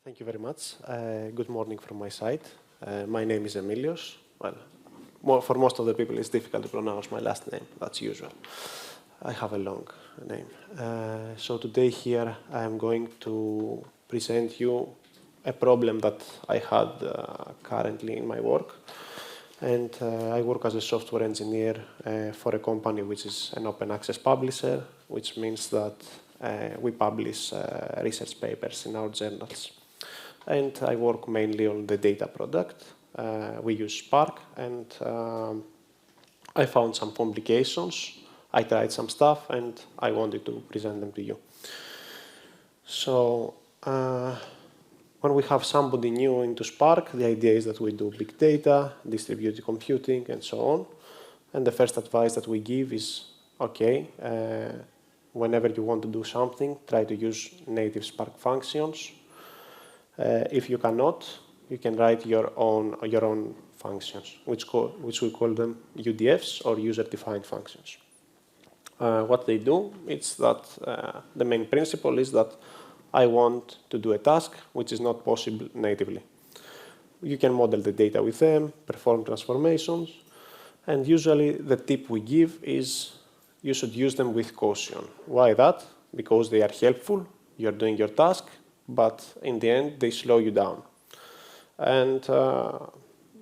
Thank you very much. Good morning from my side. My name is Aimilios. Well, for most of the people, it's difficult to pronounce my last name. That's usual. I have a long name. So today here, I am going to present you a problem that I had currently in my work. And I work as a software engineer for a company which is an open access publisher, which means that we publish research papers in our journals. And I work mainly on the data product. We use Spark, and I found some complications. I tried some stuff, and I wanted to present them to you. So when we have somebody new into Spark, the idea is that we do big data, distributed computing, and so on. And the first advice that we give is, OK, whenever you want to do something, try to use native Spark functions. If you cannot, you can write your own functions, which we call them UDFs, or User Defined Functions. What they do is that the main principle is that I want to do a task which is not possible natively. You can model the data with them, perform transformations, and usually the tip we give is you should use them with caution. Why that? Because they are helpful, you're doing your task, but in the end they slow you down. And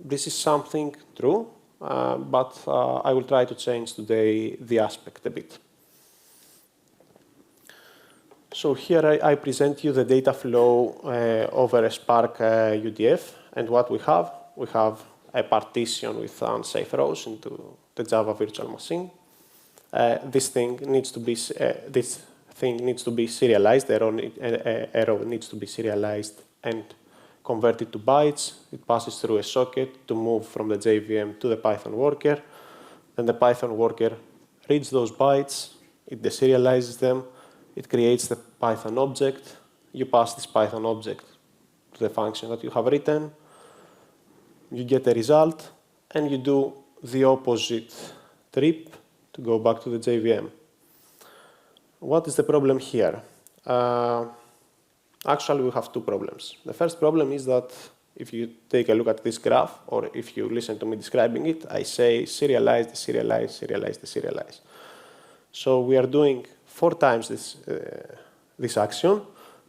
this is something true, but I will try to change today the aspect a bit. So here I present you the data flow over a Spark UDF, and what we have a partition with unsafe rows into the Java virtual machine. This thing needs to be serialized. Arrow needs to be serialized and converted to bytes. It passes through a socket to move from the JVM to the Python worker. Then the Python worker reads those bytes, it deserializes them, it creates the Python object. You pass this Python object to the function that you have written. You get a result, and you do the opposite trip to go back to the JVM. What is the problem here? Actually, we have two problems. The first problem is that if you take a look at this graph, or if you listen to me describing it, I say serialize, deserialize, serialize, deserialize. So we are doing 4 times this action,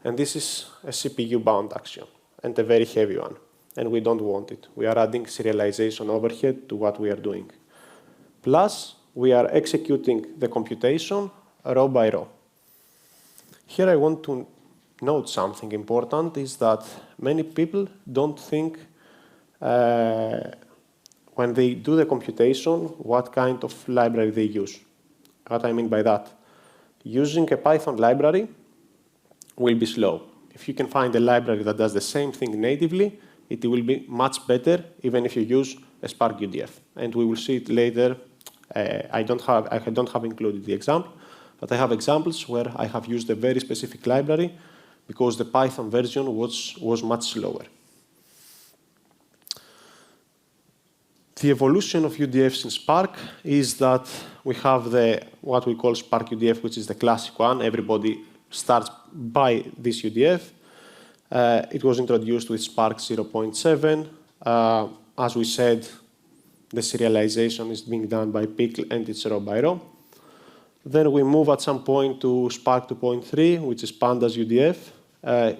and this is a CPU-bound action, and a very heavy one, and we don't want it. We are adding serialization overhead to what we are doing. Plus, we are executing the computation row by row. Here I want to note something important, is that many people don't think when they do the computation what kind of library they use. What I mean by that? Using a Python library will be slow. If you can find a library that does the same thing natively, it will be much better even if you use a Spark UDF. And we will see it later. I don't have included the example, but I have examples where I have used a very specific library because the Python version was much slower. The evolution of UDFs in Spark is that we have what we call Spark UDF, which is the classic one. Everybody starts by this UDF. It was introduced with Spark 0.7. As we said, the serialization is being done by Pickle, and it's row by row. Then we move at some point to Spark 2.3, which is Pandas UDF.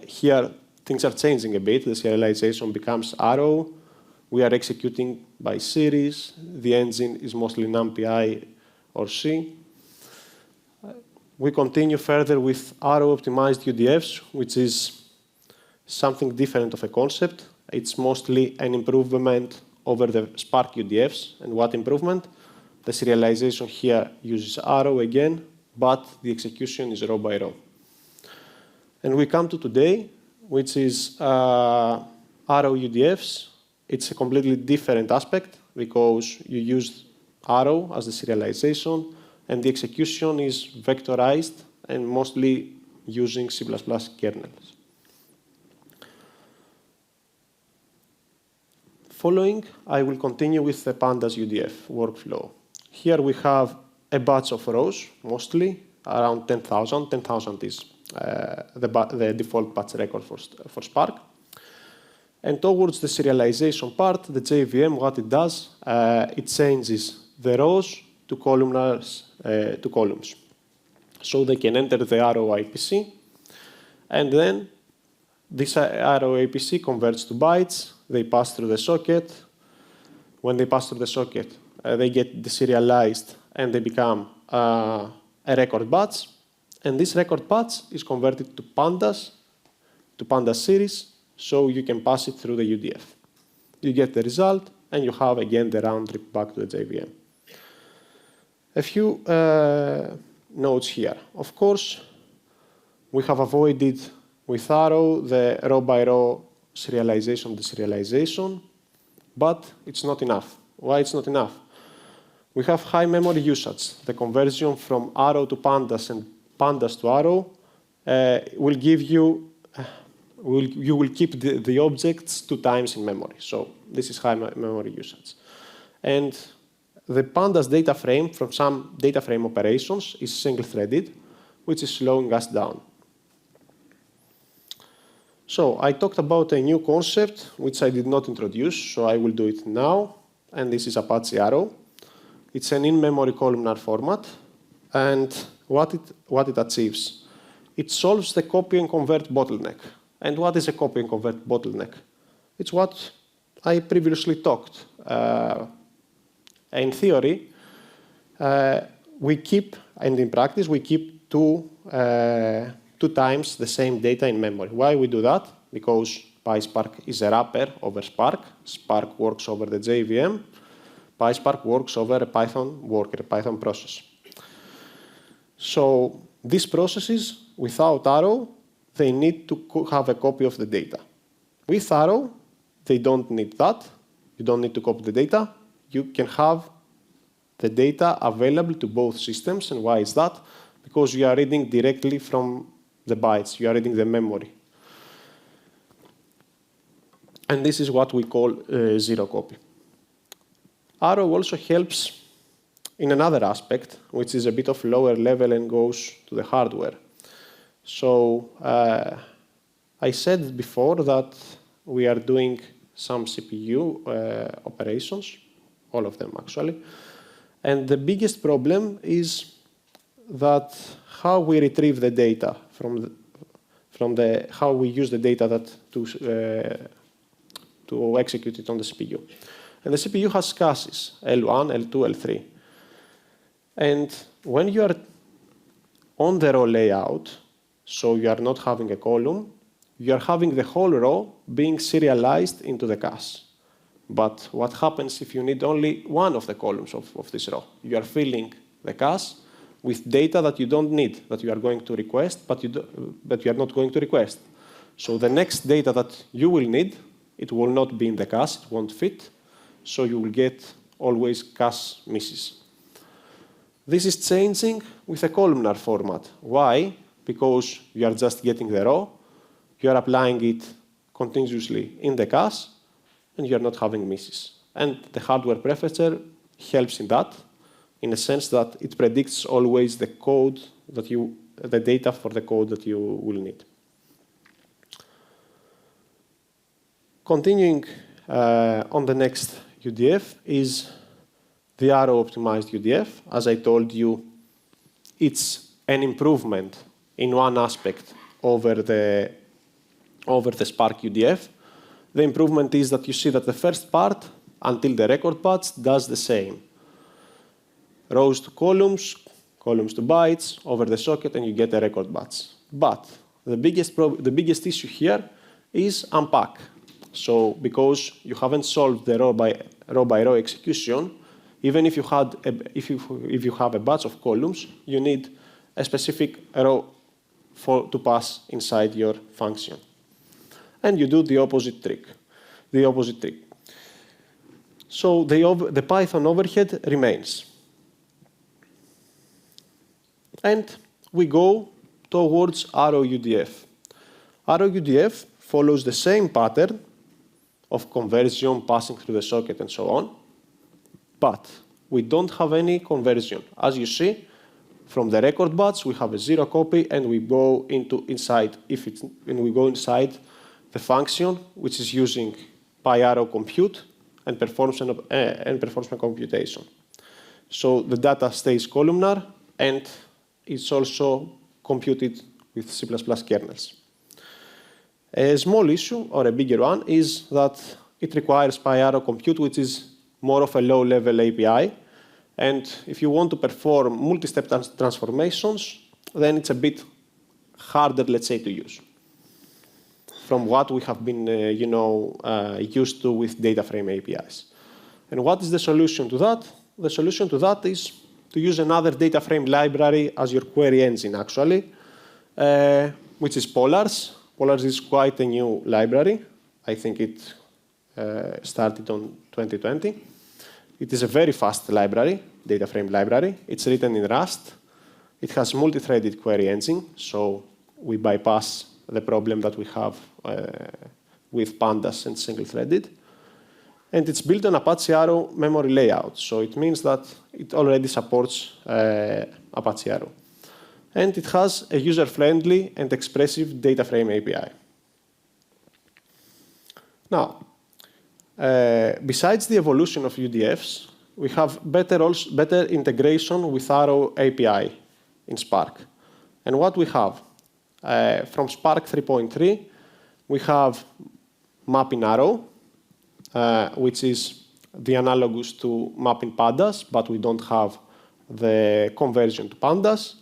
Here, things are changing a bit. The serialization becomes Arrow. We are executing by series. The engine is mostly NumPy or C. We continue further with Arrow-optimized UDFs, which is something different of a concept. It's mostly an improvement over the Spark UDFs. And what improvement? The serialization here uses Arrow again, but the execution is row by row. And we come to today, which is Arrow UDFs. It's a completely different aspect because you use Arrow as the serialization, and the execution is vectorized and mostly using C++ kernels. Following, I will continue with the Pandas UDF workflow. Here we have a batch of rows, mostly around 10,000. 10,000 is the default batch record for Spark. And towards the serialization part, the JVM, what it does, it changes the rows to columns. So they can enter the Arrow IPC, and then this Arrow APC converts to bytes. They pass through the socket. When they pass through the socket, they get deserialized, and they become a record batch. And this record batch is converted to Pandas series, so you can pass it through the UDF. You get the result, and you have, again, the round trip back to the JVM. A few notes here. Of course, we have avoided with Arrow the row-by-row serialization, deserialization, but it's not enough. Why it's not enough? We have high memory usage. The conversion from Arrow to Pandas and Pandas to Arrow will give you, you will keep the objects 2 times in memory. So this is high memory usage. And the Pandas data frame from some data frame operations is single-threaded, which is slowing us down. So I talked about a new concept, which I did not introduce, so I will do it now. And this is Apache Arrow. It's an in-memory columnar format. And what it achieves? It solves the copy and convert bottleneck. And what is a copy and convert bottleneck? It's what I previously talked. In theory, we keep, and in practice, we keep 2 times the same data in memory. Why we do that? Because PySpark is a wrapper over Spark. Spark works over the JVM. PySpark works over a Python worker, a Python process. So these processes, without Arrow, they need to have a copy of the data. With Arrow, they don't need that. You don't need to copy the data. You can have the data available to both systems. And why is that? Because you are reading directly from the bytes. You are reading the memory. And this is what we call zero copy. Arrow also helps in another aspect, which is a bit of lower level and goes to the hardware. So I said before that we are doing some CPU operations, all of them actually. And the biggest problem is that how we retrieve the data how we use the data that to execute it on the CPU. And the CPU has caches, L1, L2, L3. And when you are on the row layout, so you are not having a column, you are having the whole row being serialized into the cache. But what happens if you need only one of the columns of this row? You are filling the cache with data that you don't need, that you are going to request, but you are not going to request. So the next data that you will need, it will not be in the cache, it won't fit, so you will get always cache misses. This is changing with a columnar format. Why? Because you are just getting the row, you are applying it continuously in the cache, and you are not having misses. And the hardware prefetcher helps in that, in a sense that it predicts always the code that the data for the code that you will need. Continuing on the next UDF is the Arrow optimized UDF. As I told you, it's an improvement in one aspect over the Spark UDF. The improvement is that you see that the first part, until the record batch, does the same. Rows to columns, columns to bytes, over the socket, and you get a record batch. But the biggest issue here is unpack. So because you haven't solved the row by row execution, even if you have a batch of columns, you need a specific row to pass inside your function. And you do the opposite trick. So the Python overhead remains. And we go towards Arrow UDF. Arrow UDF follows the same pattern of conversion, passing through the socket, and so on. But we don't have any conversion. As you see, From the record batch, we have a 0 copy, and we go inside the function, which is using PyArrow compute and performs a computation. So the data stays columnar, and it's also computed with C++ kernels. A small issue, or a bigger one, is that it requires PyArrow compute, which is more of a low-level API. And if you want to perform multi-step transformations, then it's a bit harder, let's say, to use from what we have been used to with data frame APIs. And what is the solution to that? The solution to that is to use another data frame library as your query engine, actually, which is Polars. Polars is quite a new library. I think it started on 2020. It is a very fast library, data frame library. It's written in Rust. It has multi-threaded query engine, so we bypass the problem that we have with Pandas and single-threaded. And it's built on Apache Arrow memory layout, so it means that it already supports Apache Arrow. And it has a user-friendly and expressive data frame API. Now, besides the evolution of UDFs, we have better integration with Arrow API in Spark. And what we have? From Spark 3.3, we have mapInArrow, which is the analogous to mapInPandas, but we don't have the conversion to Pandas.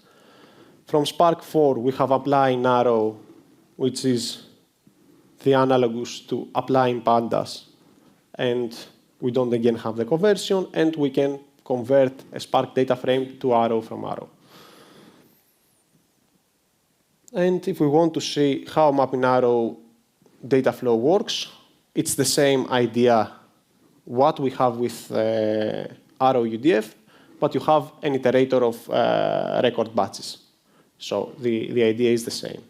From Spark 4, we have applyInArrow, which is the analogous to applyInPandas, and we don't again have the conversion, and we can convert a Spark data frame to Arrow from Arrow. And if we want to see how mapInArrow data flow works, it's the same idea what we have with Arrow UDF, but you have an iterator of record batches. So the idea is the same.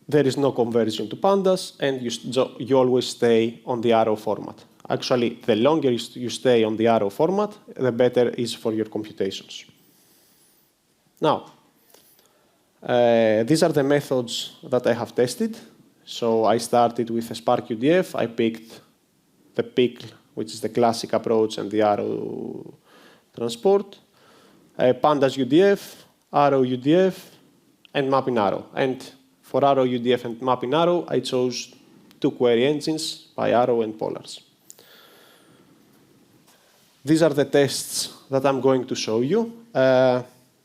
There is no conversion to Pandas, and you always stay on the Arrow format. Actually, the longer you stay on the Arrow format, the better it is for your computations. Now, these are the methods that I have tested. So I started with a Spark UDF. I picked the Pickle, which is the classic approach, and the Arrow transport. Pandas UDF, Arrow UDF, and mapInArrow. And for Arrow UDF and mapInArrow, I chose two query engines, PyArrow and Polars. These are the tests that I'm going to show you.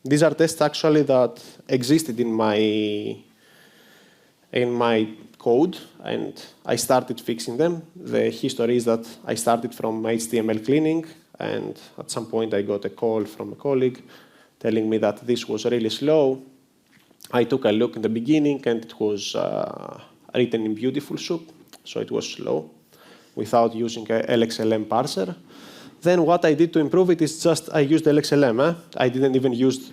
These are tests actually that existed in my code, and I started fixing them. The history is that I started from HTML cleaning, and at some point I got a call from a colleague telling me that this was really slow. I took a look in the beginning, and it was written in beautiful soup, so it was slow, without using a LXLM parser. Then what I did to improve it is just I used LXLM. I didn't even use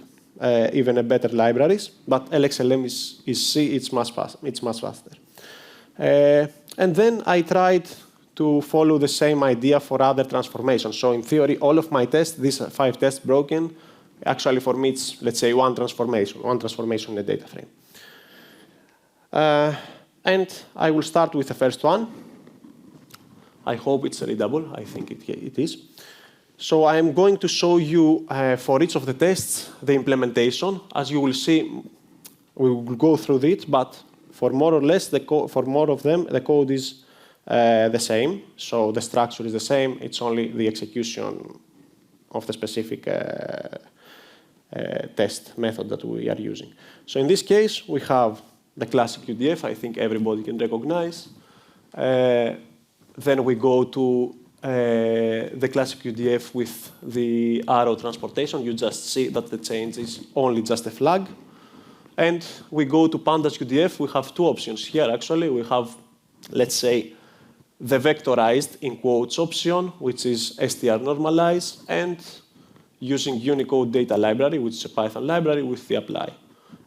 even a better libraries, but LXLM is C, it's much faster. And then I tried to follow the same idea for other transformations. So in theory, all of my tests, these 5 tests broken, actually for me it's, let's say, one transformation in a data frame. And I will start with the first one. I hope it's readable. I think it is. So I am going to show you for each of the tests the implementation. As you will see, we will go through it, but for more or less, for more of them, the code is the same. So the structure is the same. It's only the execution of the specific test method that we are using. So in this case, we have the classic UDF. I think everybody can recognize. Then we go to the classic UDF with the Arrow transportation. You just see that the change is only just a flag. And we go to Pandas UDF. We have 2 options here, actually. We have, let's say, the vectorized, in quotes, option, which is str normalize, and using Unicode data library, which is a Python library, with the apply.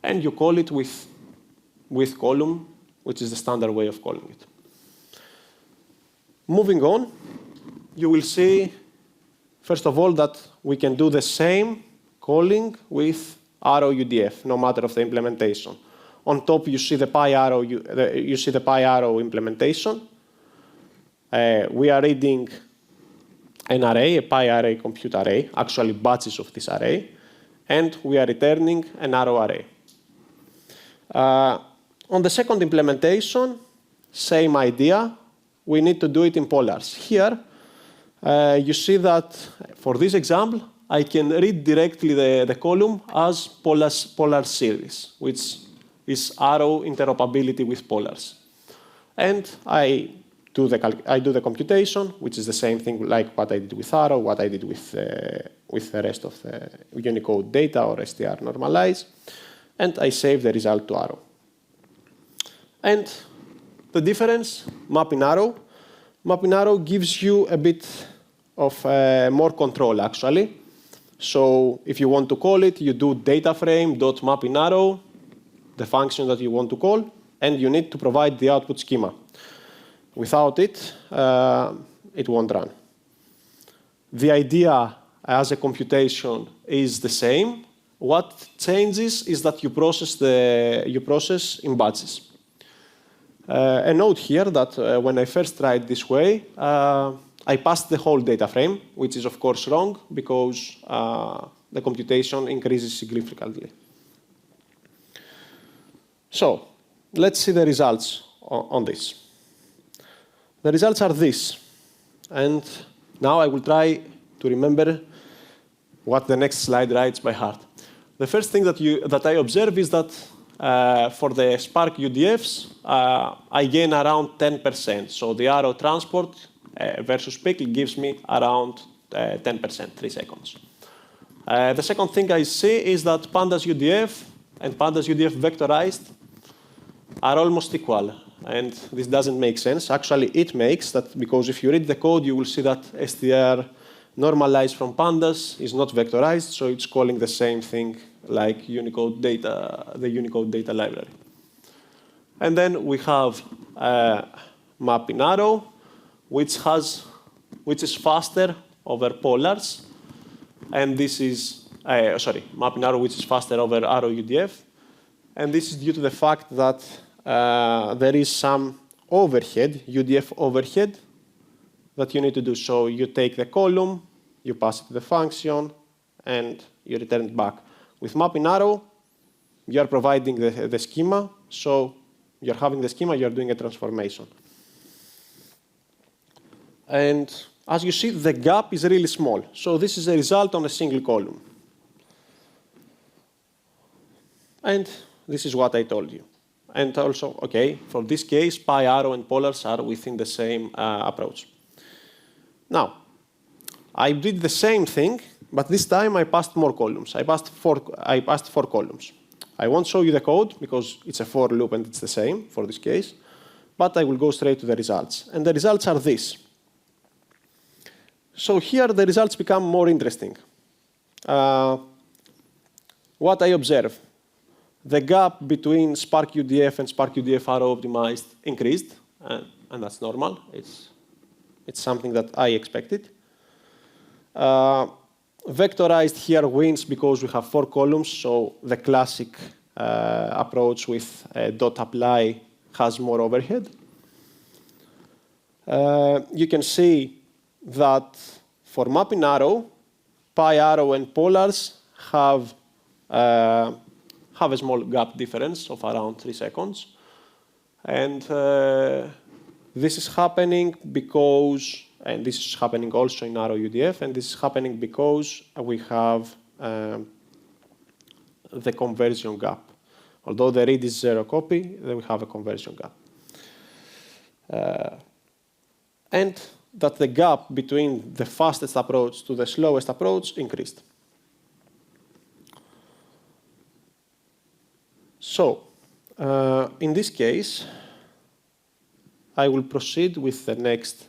And you call it with column, which is the standard way of calling it. Moving on, you will see, first of all, that we can do the same calling with Arrow UDF, no matter of the implementation. On top, you see the PyArrow implementation. We are reading an array, a PyArray compute array, actually batches of this array, and we are returning an Arrow array. On the second implementation, same idea. We need to do it in polars. Here, you see that for this example, I can read directly the column as polar series, which is Arrow interoperability with polars. And I do the computation, which is the same thing like what I did with Arrow, what I did with the rest of the Unicode data or str normalize, and I save the result to Arrow. And the difference, mapInArrow. mapInArrow gives you a bit of more control, actually. So if you want to call it, you do dataframe.mapInArrow, the function that you want to call, and you need to provide the output schema. Without it, it won't run. The idea as a computation is the same. What changes is that you process in batches. A note here that when I first tried this way, I passed the whole data frame, which is of course wrong because the computation increases significantly. So let's see the results on this. The results are this. And now I will try to remember what the next slide writes by heart. The first thing that I observe is that for the Spark UDFs, I gain around 10%. So the Arrow transport versus Pickle gives me around 10%, 3 seconds. The second thing I see is that Pandas UDF and Pandas UDF vectorized are almost equal. And this doesn't make sense. Actually, it makes that because if you read the code, you will see that str normalized from Pandas is not vectorized, so it's calling the same thing like Unicode data, the Unicode data library. And then we have mapInArrow, which is faster over polars, and this is mapInArrow, which is faster over Arrow UDF, and this is due to the fact that there is some overhead, UDF overhead, that you need to do. So you take the column, you pass it to the function, and you return it back. With mapInArrow, you are providing the schema, so you're having the schema, you're doing a transformation. And as you see, the gap is really small. So this is a result on a single column. And this is what I told you. And also, okay, for this case, PyArrow and polars are within the same approach. Now, I did the same thing, but this time I passed more columns. I passed four columns. I won't show you the code because it's a for loop and it's the same for this case, but I will go straight to the results. And the results are this. So here the results become more interesting. What I observe, the gap between Spark UDF and Spark UDF Arrow optimized increased, and that's normal. It's something that I expected. Vectorized here wins because we have 4 columns, so the classic approach with dot apply has more overhead. You can see that for mapInArrow, PyArrow and polars have a small gap difference of around 3 seconds. And this is happening because, and this is happening also in Arrow UDF, and this is happening because we have the conversion gap. Although the read is 0 copy, then we have a conversion gap. And that the gap between the fastest approach to the slowest approach increased. So, in this case, I will proceed with the next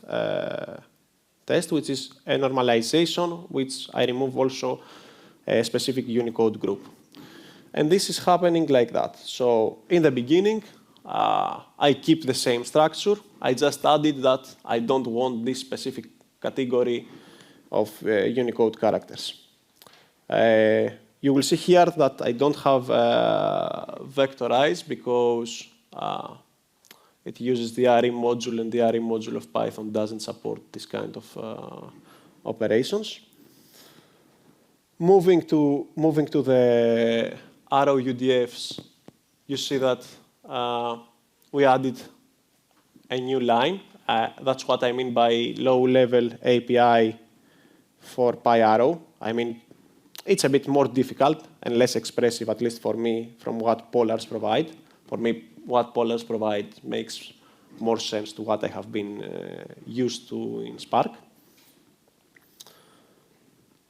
test, which is a normalization, which I remove also a specific Unicode group. And this is happening like that. So, in the beginning, I keep the same structure. I just added that I don't want this specific category of Unicode characters. You will see here that I don't have vectorize because it uses the RE module, and the RE module of Python doesn't support this kind of operations. Moving to the Arrow UDFs, you see that we added a new line. That's what I mean by low-level API for PyArrow. I mean, it's a bit more difficult and less expressive, at least for me, from what polars provide. For me, what polars provide makes more sense to what I have been used to in Spark.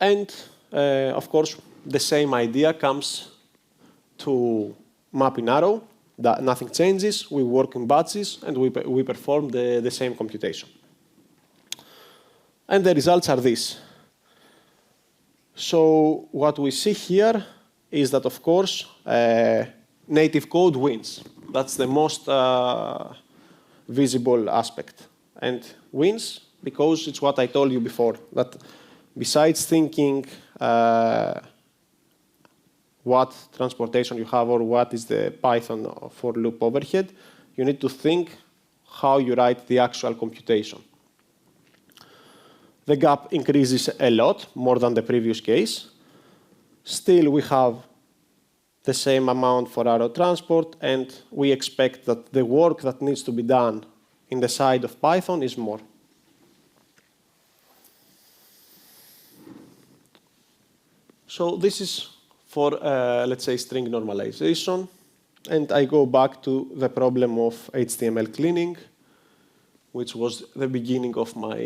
And, of course, the same idea comes to mapInArrow. That nothing changes. We work in batches, and we perform the same computation. And the results are this. So what we see here is that, of course, native code wins. That's the most visible aspect. And wins because it's what I told you before, that besides thinking what transportation you have or what is the Python for loop overhead, you need to think how you write the actual computation. The gap increases a lot, more than the previous case. Still, we have the same amount for Arrow transport, and we expect that the work that needs to be done in the side of Python is more. So this is for, let's say, string normalization. And I go back to the problem of HTML cleaning, which was the beginning of my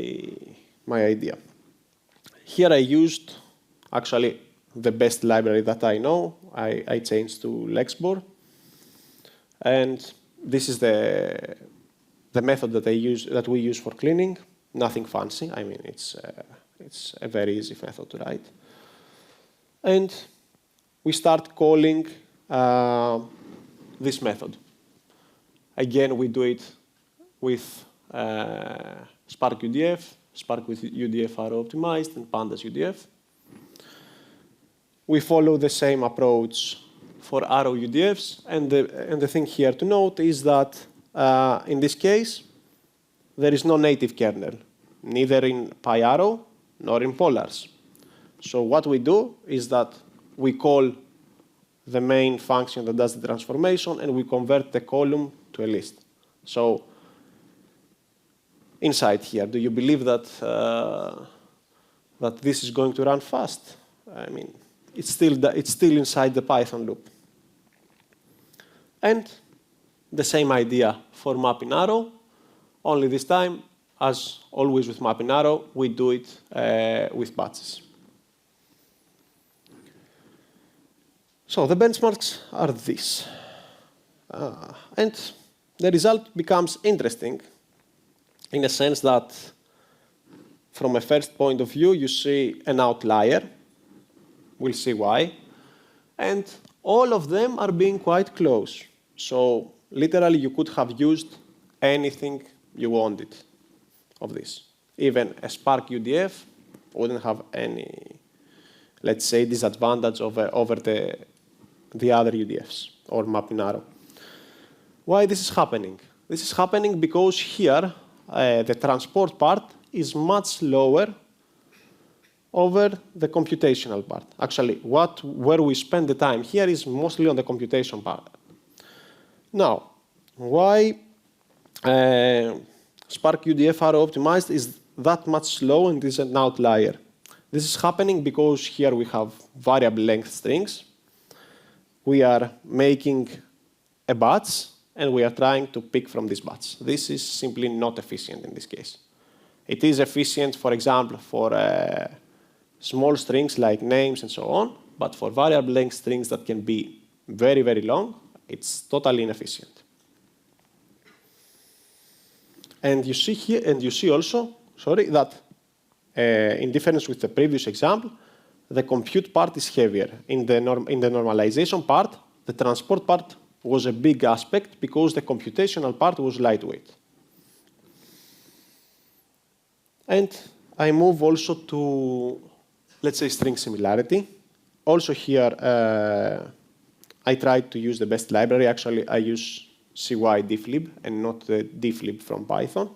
idea. Here I used, actually, the best library that I know. I changed to Lexbor. And this is the method that we use for cleaning. Nothing fancy. I mean, it's a very easy method to write. And we start calling this method. Again, we do it with Spark UDF, Spark with UDF Arrow optimized, and Pandas UDF. We follow the same approach for Arrow UDFs, and the thing here to note is that in this case, there is no native kernel, neither in PyArrow nor in polars. So what we do is that we call the main function that does the transformation, and we convert the column to a list. So inside here, do you believe that that this is going to run fast? I mean, it's still inside the Python loop. And the same idea for mapInArrow, only this time, as always with mapInArrow, we do it with batches. So the benchmarks are this. And the result becomes interesting in a sense that from a first point of view, you see an outlier. We'll see why. And all of them are being quite close. So literally, you could have used anything you wanted of this. Even a Spark UDF wouldn't have any, let's say, disadvantage over the other UDFs or mapInArrow. Why this is happening? This is happening because here, the transport part is much lower over the computational part. Actually, where we spend the time here is mostly on the computation part. Now, why Spark UDF Arrow optimized is that much slow and is an outlier? This is happening because here we have variable length strings. We are making a batch, and we are trying to pick from this batch. This is simply not efficient in this case. It is efficient, for example, for small strings like names and so on, but for variable length strings that can be very, very long, it's totally inefficient. And you see here, and you see also, that in difference with the previous example, the compute part is heavier. In the normalization part, the transport part was a big aspect because the computational part was lightweight. And I move also to, let's say, string similarity. also here, I tried to use the best library. Actually, I use CY difflib and not the difflib from Python.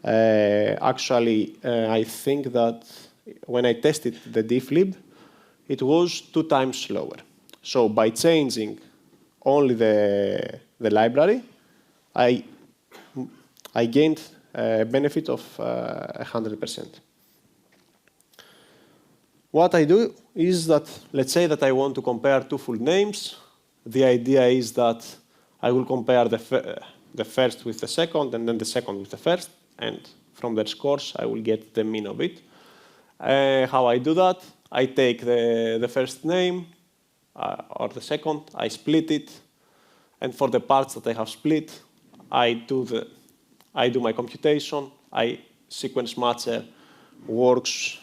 I think that when I tested the difflib, it was 2 times slower. So by changing only the library, I gained a benefit of 100%. What I do is that, let's say that I want to compare 2 full names. The idea is that I will compare the first with the second, and then the second with the first, and from their scores, I will get the mean of it. How I do that? I take the first name, or the second, I split it, and for the parts that I have split, I do my computation. Sequence matcher works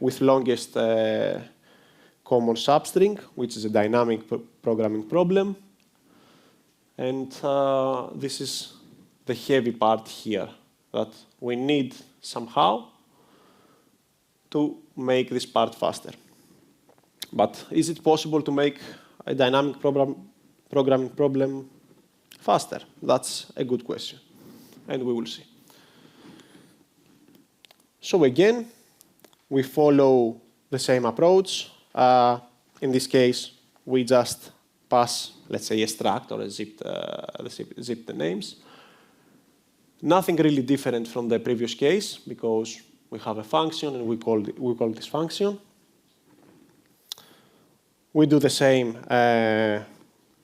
with longest common substring, which is a dynamic programming problem. And this is the heavy part here, that we need somehow to make this part faster. But is it possible to make a dynamic programming problem faster? That's a good question, and we will see. So again, we follow the same approach. In this case, we just pass, let's say, a struct or a zip the names. Nothing really different from the previous case, because we have a function and we call this function. We do the same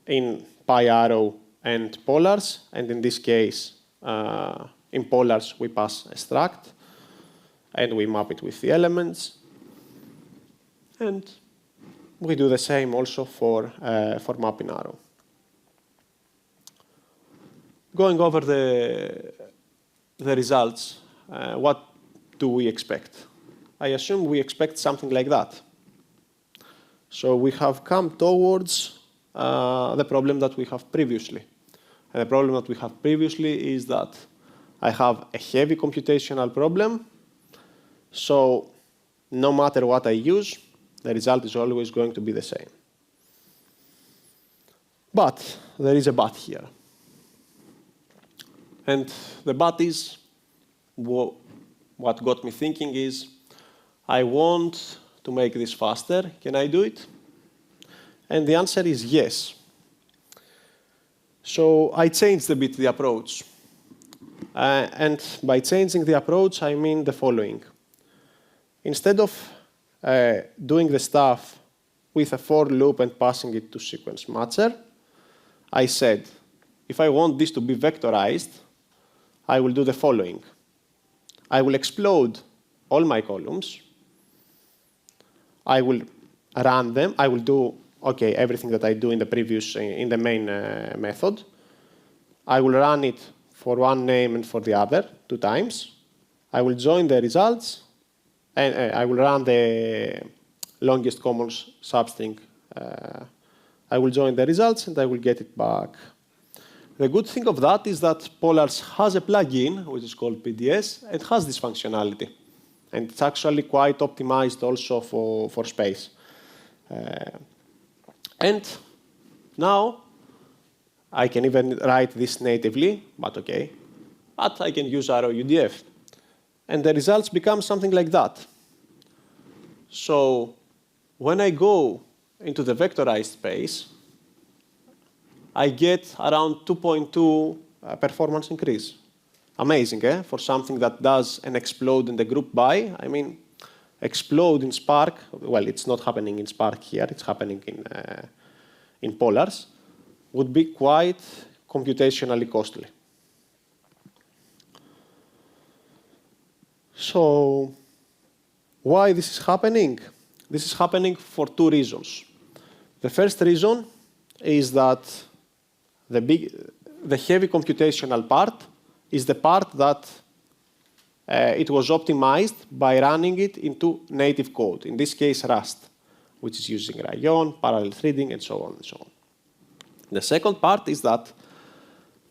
in PyArrow and polars, and in this case, in polars, we pass a struct, and we map it with the elements. And we do the same also for mapInArrow. Going over the results, what do we expect? I assume we expect something like that. So we have come towards the problem that we have previously. And the problem that we have previously is that I have a heavy computational problem. So no matter what I use, the result is always going to be the same. But there is a but here. And the but is, what got me thinking is, I want to make this faster. Can I do it? And the answer is yes. So I changed a bit the approach. And by changing the approach, I mean the following. Instead of doing the stuff with a for loop and passing it to sequence matcher, I said, if I want this to be vectorized, I will do the following. I will explode all my columns. I will run them. I will do everything that I do in the previous, in the main method. I will run it for one name and for the other 2 times. I will join the results, and I will run the longest common substring. I will join the results, and I will get it back. The good thing of that is that Polars has a plugin, which is called PDS, and has this functionality. And it's actually quite optimized also for space. And now, I can even write this natively, but I can use Arrow UDF. And the results become something like that. So when I go into the vectorized space, I get around 2.2 performance increase. Amazing, eh? For something that does an explode in the group by. I mean, explode in Spark. Well, it's not happening in Spark here. It's happening in Polars. Would be quite computationally costly. So why this is happening? This is happening for 2 reasons. The first reason is that the heavy computational part is the part that it was optimized by running it into native code, in this case Rust, which is using Rayon, parallel threading, and so on and so on. The second part is that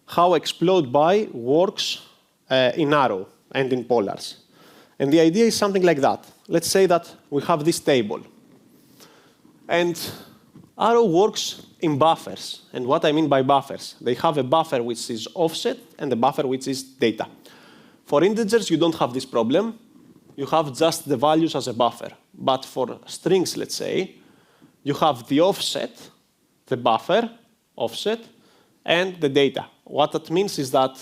how explode by works in Arrow and in polars. And the idea is something like that. Let's say that we have this table. And Arrow works in buffers. And what I mean by buffers, they have a buffer which is offset and a buffer which is data. For integers, you don't have this problem. You have just the values as a buffer. But for strings, let's say, you have the offset, the buffer, offset, and the data. What that means is that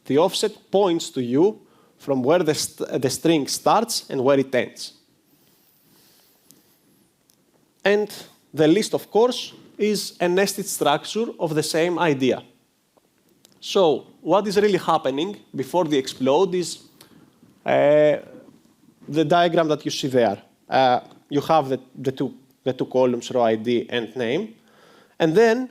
the offset points to you from where the string starts and where it ends. And the list, of course, is a nested structure of the same idea. So what is really happening before the explode is the diagram that you see there. You have the two columns, row ID and name. And then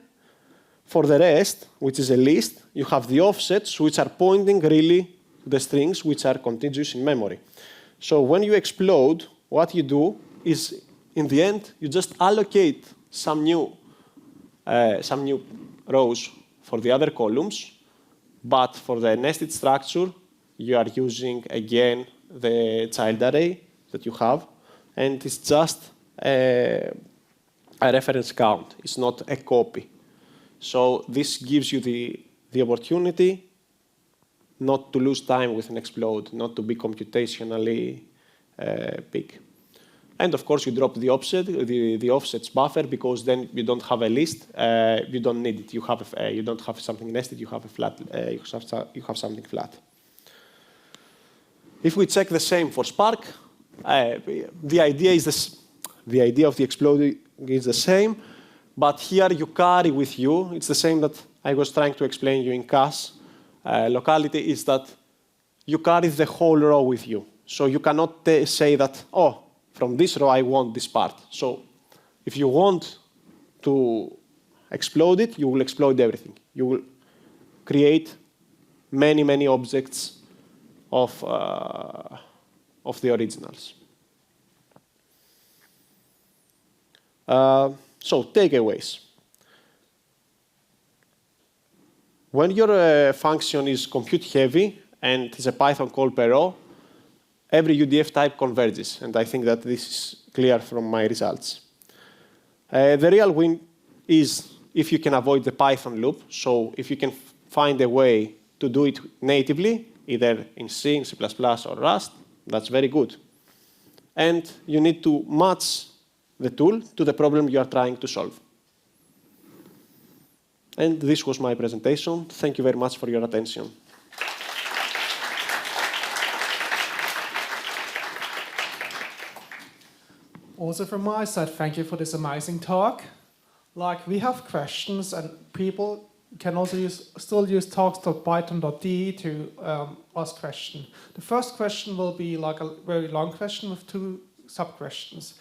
for the rest, which is a list, you have the offsets, which are pointing really to the strings which are contiguous in memory. So when you explode, what you do is, in the end, you just allocate some new rows for the other columns. But for the nested structure, you are using, again, the child array that you have. And it's just a reference count. It's not a copy. So this gives you the opportunity not to lose time with an explode, not to be computationally big. And of course, you drop the offset, the offsets buffer, because then you don't have a list. You don't need it. You don't have something nested. You have a flat. You have something flat. If we check the same for Spark, the idea is this. The idea of the exploding is the same, but here you carry with you. It's the same that I was trying to explain you in cache locality. Is that you carry the whole row with you. So you cannot say that, oh, from this row, I want this part. So if you want to explode it, you will explode everything. You will create many, many objects of the originals. So takeaways. When your function is compute heavy and is a Python call per row, every UDF type converges, and I think that this is clear from my results. The real win is if you can avoid the Python loop, so if you can find a way to do it natively, either in C, in C++, or Rust, that's very good. And you need to match the tool to the problem you are trying to solve. And this was my presentation. Thank you very much for your attention. Also from my side, thank you for this amazing talk. Like, we have questions, and people can also still use talks.python.de to ask questions. The first question will be like a very long question with two sub-questions.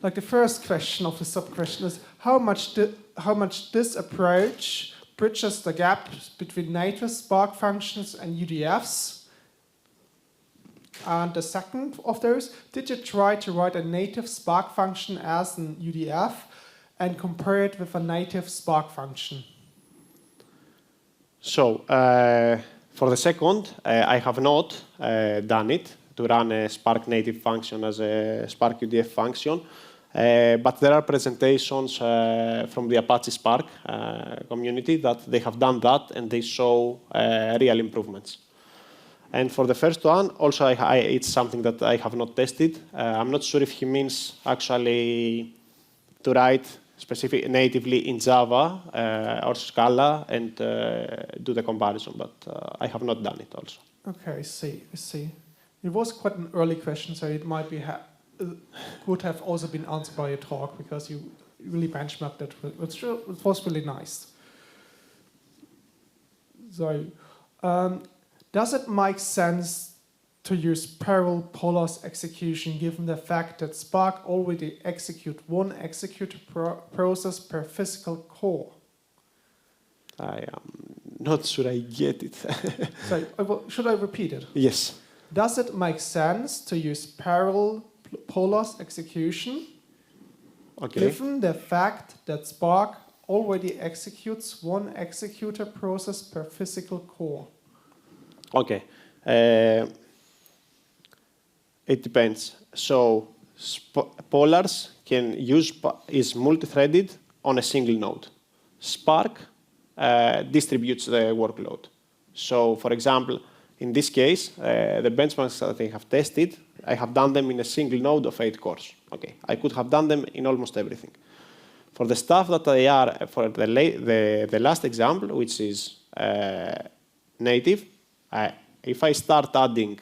Like, the first question of the sub-question is, how much this approach bridges the gap between native Spark functions and UDFs? And the second of those, did you try to write a native Spark function as an UDF and compare it with a native Spark function? So for the second, I have not done it to run a Spark native function as a Spark UDF function. But there are presentations from the Apache Spark community that they have done that, and they show real improvements. And for the first one, also, it's something that I have not tested. I'm not sure if he means actually to write specific natively in Java or Scala and do the comparison, but I have not done it also. Okay, I see. It was quite an early question, so it might be would have also been answered by your talk, because you really benchmarked it. It was really nice. So, does it make sense to use parallel Polars execution given the fact that Spark already executes one executor process per physical core? I am not sure I get it. So, should I repeat it? Yes. Does it make sense to use parallel Polars execution given the fact that Spark already executes one executor process per physical core? Okay. It depends. So polars is multi-threaded on a single node. Spark distributes the workload. So, for example, in this case, the benchmarks that I have tested, I have done them in a single node of 8 cores. Okay, I could have done them in almost everything. For the stuff that they are, for the last example, which is native, if I start adding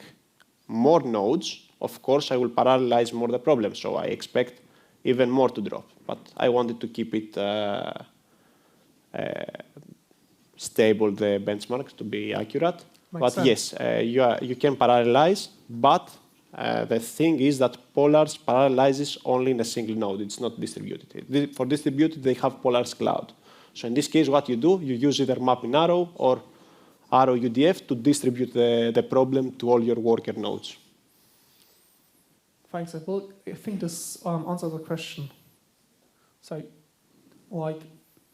more nodes, of course, I will parallelize more the problem. So I expect even more to drop. But I wanted to keep it stable, the benchmarks, to be accurate. But yes, you can parallelize, but the thing is that Polars parallelizes only in a single node. It's not distributed. For distributed, they have Polars Cloud. So in this case, what you do, you use either mapInArrow or Arrow UDF to distribute the problem to all your worker nodes. Thanks. I think this answers the question. So, like,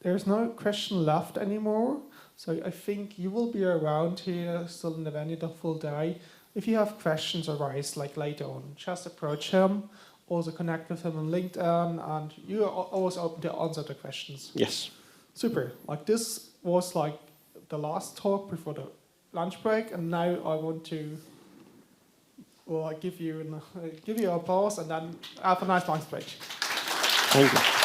there's no question left anymore. So I think you will be around here still in the venue the full day. If you have questions arise like later on, just approach him, also connect with him on LinkedIn, and you are always open to answer the questions. Yes. Super. Like this was like the last talk before the lunch break, and now I want to give you a pause and then have a nice lunch break. Thank you.